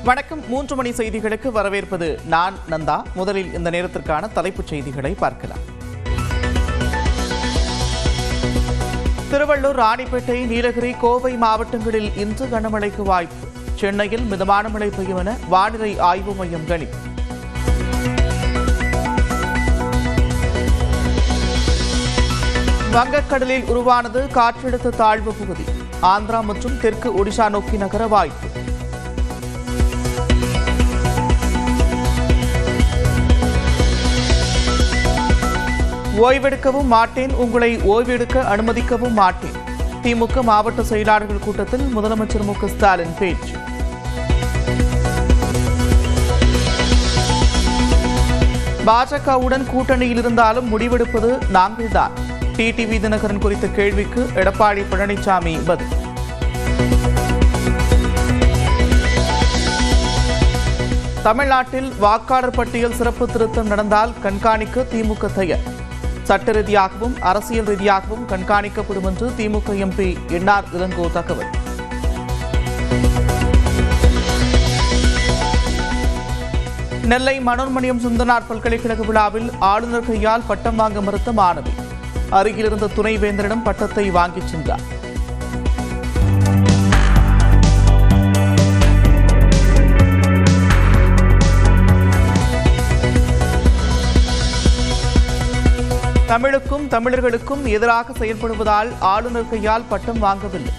வணக்கம். 3 மணி செய்திகளுக்கு வரவேற்பது நான் நந்தா. முதலில் இந்த நேரத்திற்கான தலைப்புச் செய்திகளை பார்க்கலாம். திருவள்ளூர், ராணிப்பேட்டை, நீலகிரி, கோவை மாவட்டங்களில் இன்று கனமழைக்கு வாய்ப்பு. சென்னையில் மிதமான மழை பெய்யும் என வானிலை ஆய்வு மையம் கணிப்பு. வங்கக்கடலில் உருவானது காற்றழுத்த தாழ்வு பகுதி. ஆந்திரா மற்றும் தெற்கு ஒடிஷா நோக்கி நகர வாய்ப்பு. ஓய்வெடுக்கவும் மாட்டேன், உங்களை ஓய்வெடுக்க அனுமதிக்கவும் மாட்டேன். திமுக மாவட்ட செயலாளர்கள் கூட்டத்தில் முதலமைச்சர் மு க ஸ்டாலின் பேச்சு. பாஜகவுடன் கூட்டணியில் இருந்தாலும் முடிவெடுப்பது நாங்கள்தான். டிடிவி தினகரன் குறித்த கேள்விக்கு எடப்பாடி பழனிசாமி பதில். தமிழ்நாட்டில் வாக்காளர் பட்டியல் சிறப்பு திருத்தம் நடந்தால் கண்காணிக்க திமுக தயார். சட்ட ரீதியாகவும் அரசியல் ரீதியாகவும் கண்காணிக்கப்படும் என்று திமுக எம்பி என்ஆர் இளங்கோ தகவல். நெல்லை மனோன்மணியம் சுந்தரனார் பல்கலைக்கழக விழாவில் ஆளுநர் கையால் பட்டம் வாங்க மறுத்த மாணவி. அருகில் இருந்த துணைவேந்தரிடம் பட்டத்தை வாங்கிச் சென்றார். தமிழுக்கும் தமிழர்களுக்கும் எதிராக செயல்படுவதால் ஆளுநர் கையால் பட்டம் வாங்கவில்லை.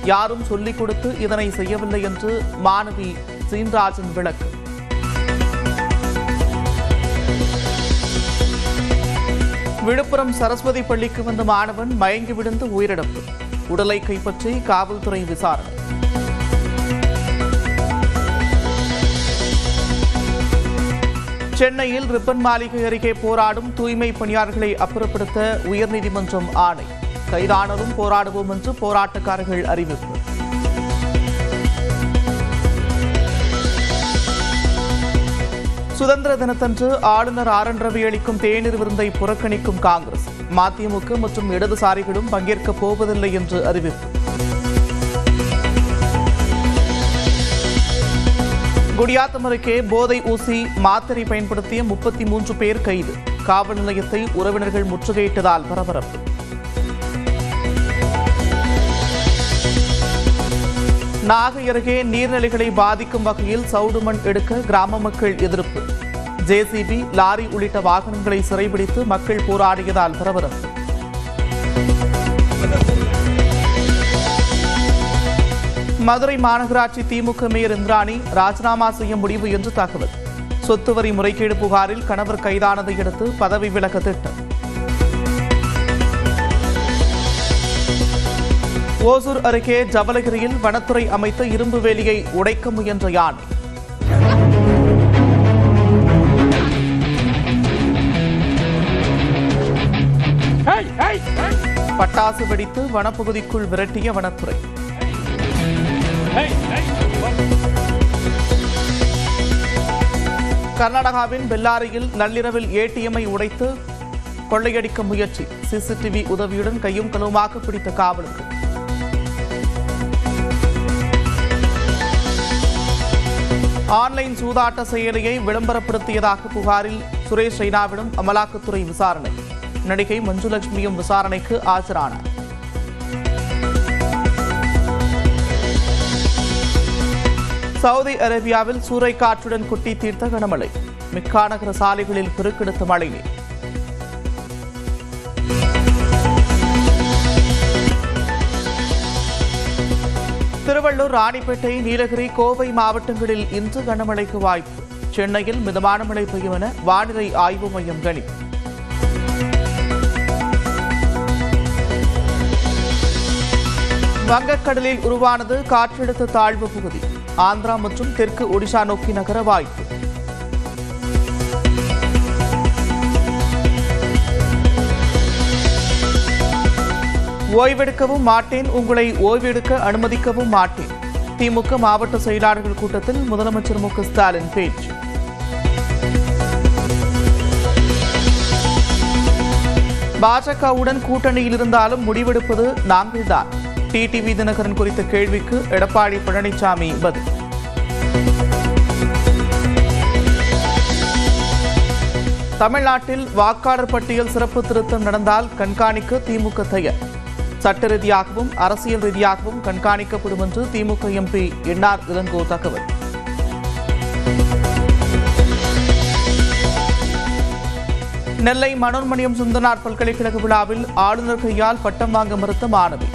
யாரும் சொல்லிக் கொடுத்து இதனை செய்யவில்லை என்று மாணவி சீன்ராஜன் விளக்கு. விழுப்புரம் சரஸ்வதி பள்ளிக்கு வந்த மாணவன் மயங்கி விழுந்து உயிரிழப்பு. உடலை கைப்பற்றி காவல்துறை விசாரணை. சென்னையில் ரிப்பன் மாளிகை அருகே போராடும் தூய்மை பணியாளர்களை அப்புறப்படுத்த உயர்நீதிமன்றம் ஆணை. கைதானதும் போராடுவோம் என்று போராட்டக்காரர்கள் அறிவிப்பு. சுதந்திர தினத்தன்று ஆளுநர் ஆர் என் ரவி அளிக்கும் தேநீர் விருந்தை புறக்கணிக்கும் காங்கிரஸ். மதிமுக மற்றும் இடதுசாரிகளும் பங்கேற்கப் போவதில்லை என்று அறிவிப்பு. குடியாத்தம் அருகே போதை ஊசி மாத்திரை பயன்படுத்திய 33 பேர் கைது. காவல் நிலையத்தை உறவினர்கள் முற்றுகையிட்டதால் பரபரப்பு. நாகை அருகே நீர்நிலைகளை பாதிக்கும் வகையில் சவுடு மண் எடுக்க கிராம மக்கள் எதிர்ப்பு. ஜேசிபி, லாரி உள்ளிட்ட வாகனங்களை சிறைபிடித்து மக்கள் போராடியதால் பரபரப்பு. மதுரை மாநகராட்சி திமுக மேயர் இந்திராணி ராஜினாமா செய்ய முடிவு என்று தகவல். சொத்து வரி முறைகேடு புகாரில் கணவர் கைதானதை அடுத்து பதவி விலக திட்டம். ஓசூர் அருகே ஜவலகிரியில் வனத்துறை அமைத்த இரும்பு வேலியை உடைக்க முயன்ற யானை. பட்டாசு வெடித்து வனப்பகுதிக்குள் விரட்டிய வனத்துறை. கர்நாடகாவின் பெல்லாரியில் நள்ளிரவில் ஏடிஎம்ஐ உடைத்து கொள்ளையடிக்க முயற்சி. சிசிடிவி உதவியுடன் கையும் களவுமாக பிடித்த காவலர்கள். ஆன்லைன் சூதாட்ட செயலியை விளம்பரப்படுத்தியதாக புகாரில் சுரேஷ் ரெய்னாவிடம் அமலாக்கத்துறை விசாரணை. நடிகை மஞ்சுலட்சுமியும் விசாரணைக்கு ஆஜரானார். சவுதி அரேபியாவில் சூறைக்காற்றுடன் குட்டி தீர்த்த கனமழை. மிக்கா நகர சாலைகளில் பெருக்கெடுத்த மழைநீர். திருவள்ளூர், ராணிப்பேட்டை, நீலகிரி, கோவை மாவட்டங்களில் இன்று கனமழைக்கு வாய்ப்பு. சென்னையில் மிதமான மழை பெய்யும் என வானிலை ஆய்வு மையம் கணிப்பு. வங்கக்கடலில் உருவானது காற்றழுத்த தாழ்வு பகுதி. ஆந்திரா மற்றும் தெற்கு ஒடிஷா நோக்கி நகர வாய்ப்பு. ஓய்வெடுக்கவும் மாட்டேன், உங்களை ஓய்வெடுக்க அனுமதிக்கவும் மாட்டேன். திமுக மாவட்ட செயலாளர்கள் கூட்டத்தில் முதலமைச்சர் மு க ஸ்டாலின் பேச்சு. பாஜகவுடன் கூட்டணியில் இருந்தாலும் முடிவெடுப்பது நாங்கள்தான். டிடிவி தினகரன் குறித்த கேள்விக்கு எடப்பாடி பழனிசாமி பதில். தமிழ்நாட்டில் வாக்காளர் பட்டியல் சிறப்பு திருத்தம் நடந்தால் கண்காணிக்க திமுக தயார். சட்ட ரீதியாகவும் அரசியல் ரீதியாகவும் கண்காணிக்கப்படும் என்று திமுக எம்பி என்ஆர் இளங்கோ தகவல். நெல்லை மனோன்மணியம் சுந்தரனார் பல்கலைக்கழக விழாவில் ஆளுநர் கையால் பட்டம் வாங்க மறுத்த மாணவி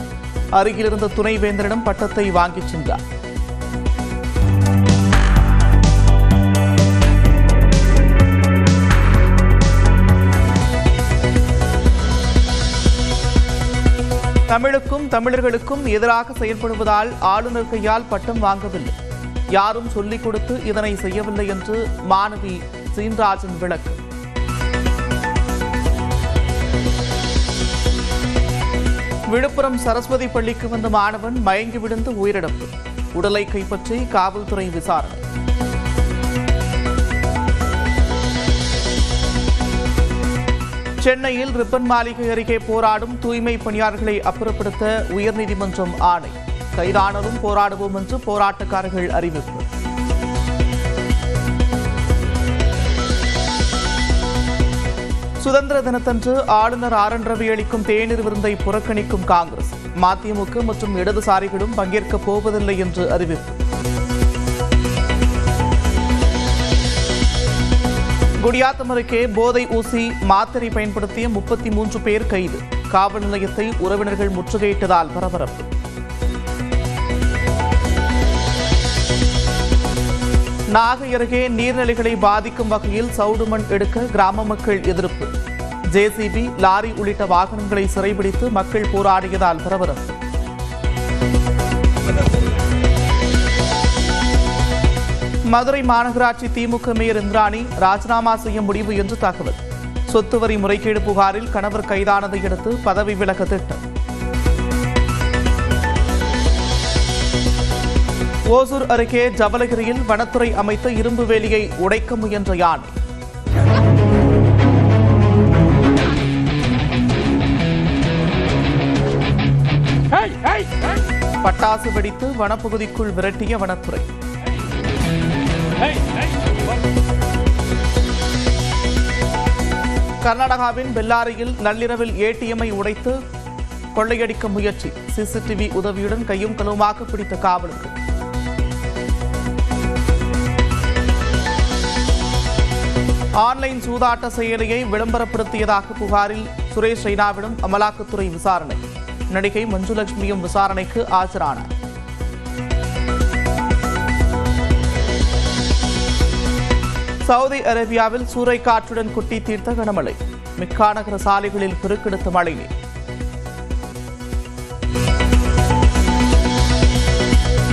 அருகில் இருந்த துணைவேந்தரிடம் பட்டத்தை வாங்கிச் சென்றார். தமிழுக்கும் தமிழர்களுக்கும் எதிராக செயல்படுவதால் ஆளுநர் கையால் பட்டம் வாங்கவில்லை, யாரும் சொல்லிக் கொடுத்து இதனை செய்யவில்லை என்று மாணவி சீன்ராஜன் விளக்கு. விழுப்புரம் சரஸ்வதி பள்ளிக்கு வந்த மாணவன் மயங்கி விழுந்து உயிரிழப்பு, உடலை கைப்பற்றி காவல்துறை விசாரணை. சென்னையில் ரிப்பன் மாளிகை அருகே போராடும் தூய்மை பணியாளர்களை அப்புறப்படுத்த உயர்நீதிமன்றம் ஆணை, கைதானதும் போராடுவோம் என்று போராட்டக்காரர்கள் அறிவிப்பு. சுதந்திர தினத்தன்று ஆளுநர் ஆர் என் ரவி அளிக்கும் தேநீர் விருந்தை புறக்கணிக்கும் காங்கிரஸ், மதிமுக மற்றும் இடதுசாரிகளும் பங்கேற்கப் போவதில்லை என்று அறிவிப்பு. குடியாத்தம் அருகே போதை ஊசி மாத்திரை பயன்படுத்திய 33 பேர் கைது, காவல் நிலையத்தை உறவினர்கள் முற்றுகையிட்டதால் பரபரப்பு. நாகை அருகே நீர்நிலைகளை பாதிக்கும் வகையில் சவுடு மண் எடுக்க கிராம மக்கள் எதிர்ப்பு, ஜேசிபி லாரி உள்ளிட்ட வாகனங்களை சிறைபிடித்து மக்கள் போராடியதால் பரபரப்பு. மதுரை மாநகராட்சி திமுக மேயர் இந்திராணி ராஜினாமா செய்ய முடிவு என்று தகவல், சொத்து வரி முறைகேடு புகாரில் கணவர் கைதானதை அடுத்து பதவி விலக திட்டம். ஓசூர் அருகே ஜவலகிரியில் வனத்துறை அமைத்த இரும்பு வேலியை உடைக்க முயன்ற யானை. பட்டாசு வெடித்து வனப்பகுதிக்குள் விரட்டிய வனத்துறை. கர்நாடகாவின் பெல்லாரியில் நள்ளிரவில் ஏடிஎம்ஐ உடைத்து கொள்ளையடிக்க முயற்சி, சிசிடிவி உதவியுடன் கையும் களவுமாக பிடித்த காவலர்கள். ஆன்லைன் சூதாட்ட செயலியை விளம்பரப்படுத்தியதாக புகாரில் சுரேஷ் ரெய்னாவிடம் அமலாக்கத்துறை விசாரணை, நடிகை மஞ்சுலட்சுமியும் விசாரணைக்கு ஆஜரானார். சவுதி அரேபியாவில் சூறைக்காற்றுடன் குட்டி தீர்த்த கனமழை, மிக்கா நகர சாலைகளில் பெருக்கெடுத்த மழைநீர்.